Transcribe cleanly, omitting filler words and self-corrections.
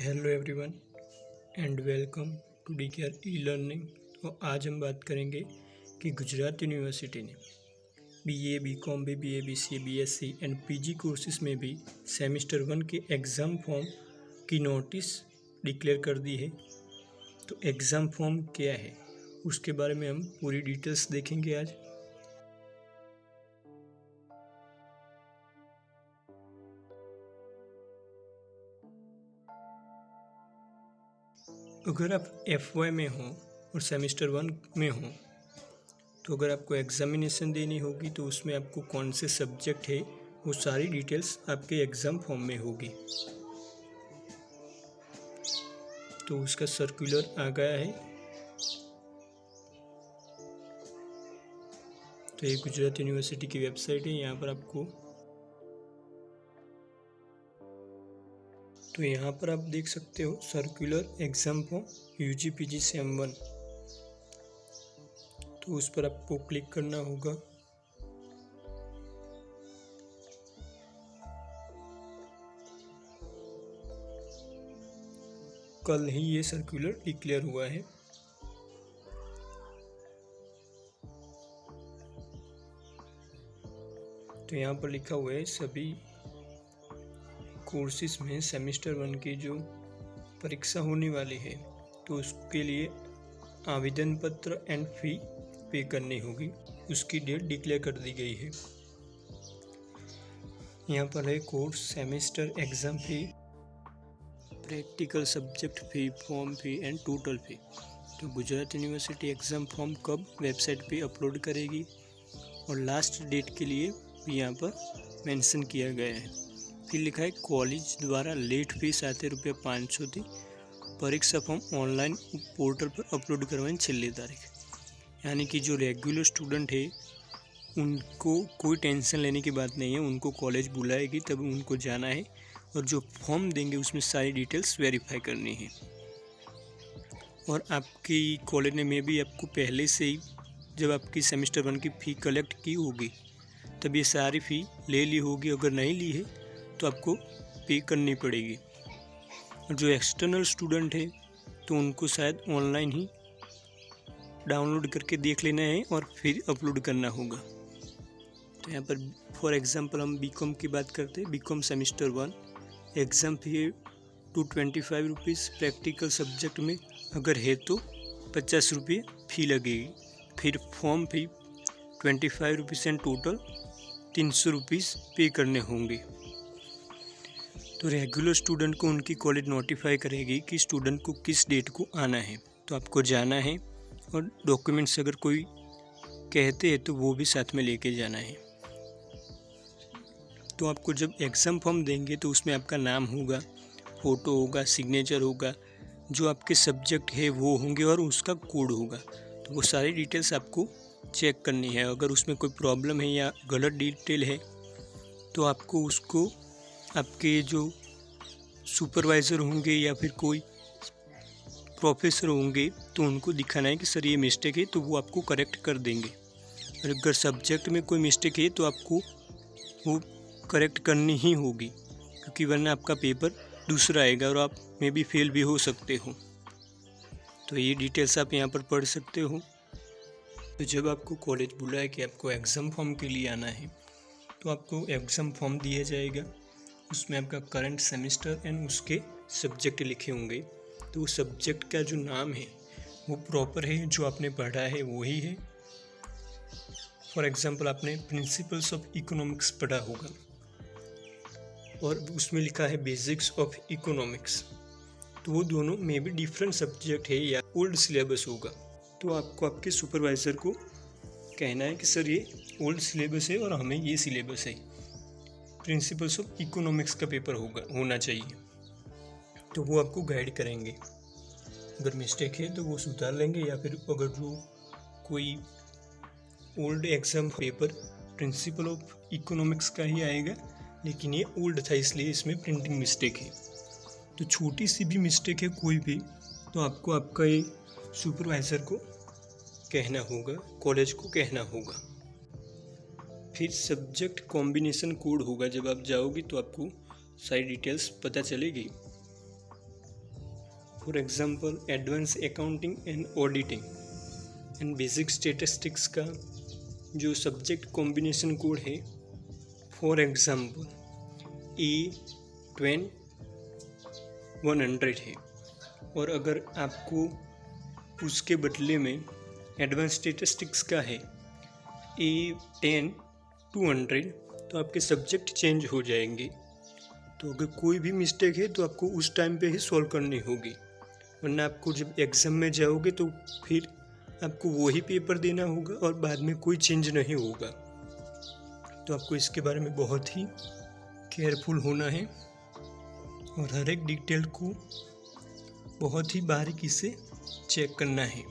Hello everyone and welcome to D care e learning. और आज हम बात करेंगे कि गुजरात यूनिवर्सिटी ने BA, BCom, BBA, BCA, BSc and PG courses में भी सेमेस्टर 1 के एग्ज़ाम फॉर्म की नोटिस डिक्लेयर कर दी है। तो एग्ज़ाम फॉर्म क्या है उसके बारे में हम पूरी डिटेल्स देखेंगे आज। अगर आप FY में हो और सेमेस्टर 1 में हो तो अगर आपको एग्ज़ामिनेशन देनी होगी तो उसमें आपको कौन से सब्जेक्ट है वो सारी डिटेल्स आपके एग्ज़ाम फॉर्म में होगी। तो उसका सर्कुलर आ गया है। तो ये गुजरात यूनिवर्सिटी की वेबसाइट है। यहाँ पर आपको तो यहाँ पर आप देख सकते हो circular exam form UG PG same 1। तो उस पर आपको क्लिक करना होगा। कल ही ये सर्कुलर डिक्लेयर हुआ है। तो यहाँ पर लिखा हुआ है सभी कोर्सेज में सेमेस्टर 1 की जो परीक्षा होने वाली है तो उसके लिए आवेदन पत्र एंड फी पे करनी होगी। उसकी डेट डिक्लेयर कर दी गई है। यहाँ पर है course semester exam fee, practical subject fee, form fee and total fee. तो गुजरात यूनिवर्सिटी एग्ज़ाम फॉर्म कब वेबसाइट पे अपलोड करेगी और लास्ट डेट के लिए भी यहाँ पर मेंशन किया गया है। फिर लिखा है कॉलेज द्वारा लेट फीस ₹500 थी। परीक्षा फॉर्म ऑनलाइन पोर्टल पर अपलोड करवाएं छेल्ली तारीख। यानी कि जो रेगुलर स्टूडेंट है उनको कोई टेंशन लेने की बात नहीं है। उनको कॉलेज बुलाएगी तब उनको जाना है और जो फॉर्म देंगे उसमें सारी डिटेल्स वेरीफाई करनी है। और आपकी कॉलेज ने में भी आपको पहले से ही जब आपकी सेमेस्टर 1 की फ़ी कलेक्ट की होगी तब ये सारी फ़ी ले ली होगी। अगर नहीं ली है तो आपको पे करनी पड़ेगी। और जो एक्सटर्नल स्टूडेंट है तो उनको शायद ऑनलाइन ही डाउनलोड करके देख लेना है और फिर अपलोड करना होगा। तो यहाँ पर फॉर एग्जांपल हम बीकॉम की बात करते हैं। बीकॉम सेमेस्टर 1 एग्ज़ाम फी है ₹225। प्रैक्टिकल सब्जेक्ट में अगर है तो ₹50 फ़ी लगेगी। फिर फॉर्म फी ₹25 एंड टोटल ₹300 पे करने होंगे। तो रेगुलर स्टूडेंट को उनकी कॉलेज नोटिफाई करेगी कि स्टूडेंट को किस डेट को आना है। तो आपको जाना है और डॉक्यूमेंट्स अगर कोई कहते हैं तो वो भी साथ में लेके जाना है। तो आपको जब एग्ज़ाम फॉर्म देंगे तो उसमें आपका नाम होगा, फ़ोटो होगा, सिग्नेचर होगा, जो आपके सब्जेक्ट है वो होंगे और उसका कोड होगा। तो वो सारी डिटेल्स आपको चेक करनी है। अगर उसमें कोई प्रॉब्लम है या गलत डिटेल है तो आपको उसको आपके जो सुपरवाइज़र होंगे या फिर कोई प्रोफेसर होंगे तो उनको दिखाना है कि सर ये मिस्टेक है, तो वो आपको करेक्ट कर देंगे। और अगर सब्जेक्ट में कोई मिस्टेक है तो आपको वो करेक्ट करनी ही होगी, क्योंकि वरना आपका पेपर दूसरा आएगा और आप में भी फेल भी हो सकते हो। तो ये डिटेल्स आप यहाँ पर पढ़ सकते हो। तो जब आपको कॉलेज बुलाए कि आपको एग्ज़ाम फॉर्म के लिए आना है तो आपको एग्ज़ाम फॉर्म दिया जाएगा। उसमें आपका करंट सेमेस्टर एंड उसके सब्जेक्ट लिखे होंगे। तो वो सब्जेक्ट का जो नाम है वो प्रॉपर है, जो आपने पढ़ा है वही है। फॉर एग्ज़ाम्पल आपने प्रिंसिपल्स ऑफ इकोनॉमिक्स पढ़ा होगा और उसमें लिखा है बेसिक्स ऑफ इकोनॉमिक्स। तो वो दोनों में भी डिफरेंट सब्जेक्ट है या ओल्ड सिलेबस होगा। तो आपको आपके सुपरवाइज़र को कहना है कि सर ये ओल्ड सिलेबस है और हमें ये सिलेबस है। प्रिंसिपल्स ऑफ इकोनॉमिक्स का पेपर होना चाहिए। तो वो आपको गाइड करेंगे। अगर मिस्टेक है तो वो सुधार लेंगे, या फिर अगर जो कोई old exam paper principle of economics का ही आएगा लेकिन ये ओल्ड था इसलिए इसमें प्रिंटिंग मिस्टेक है। तो छोटी सी भी मिस्टेक है कोई भी तो आपको आपका ये सुपरवाइज़र को कहना होगा, कॉलेज को कहना होगा। फिर सब्जेक्ट कॉम्बिनेशन कोड होगा। जब आप जाओगे तो आपको सारी डिटेल्स पता चलेगी। For example advance accounting and auditing and basic statistics का जो सब्जेक्ट कॉम्बिनेशन कोड है, फॉर एग्जांपल E10-100 है, और अगर आपको उसके बदले में एडवांस स्टैटिस्टिक्स का है E10-200, तो आपके सब्जेक्ट चेंज हो जाएंगे। तो अगर कोई भी मिस्टेक है तो आपको उस टाइम पे ही सॉल्व करनी होगी, वरना आपको जब एग्ज़ाम में जाओगे तो फिर आपको वही पेपर देना होगा और बाद में कोई चेंज नहीं होगा। तो आपको इसके बारे में बहुत ही केयरफुल होना है और हर एक डिटेल को बहुत ही बारीकी से चेक करना है।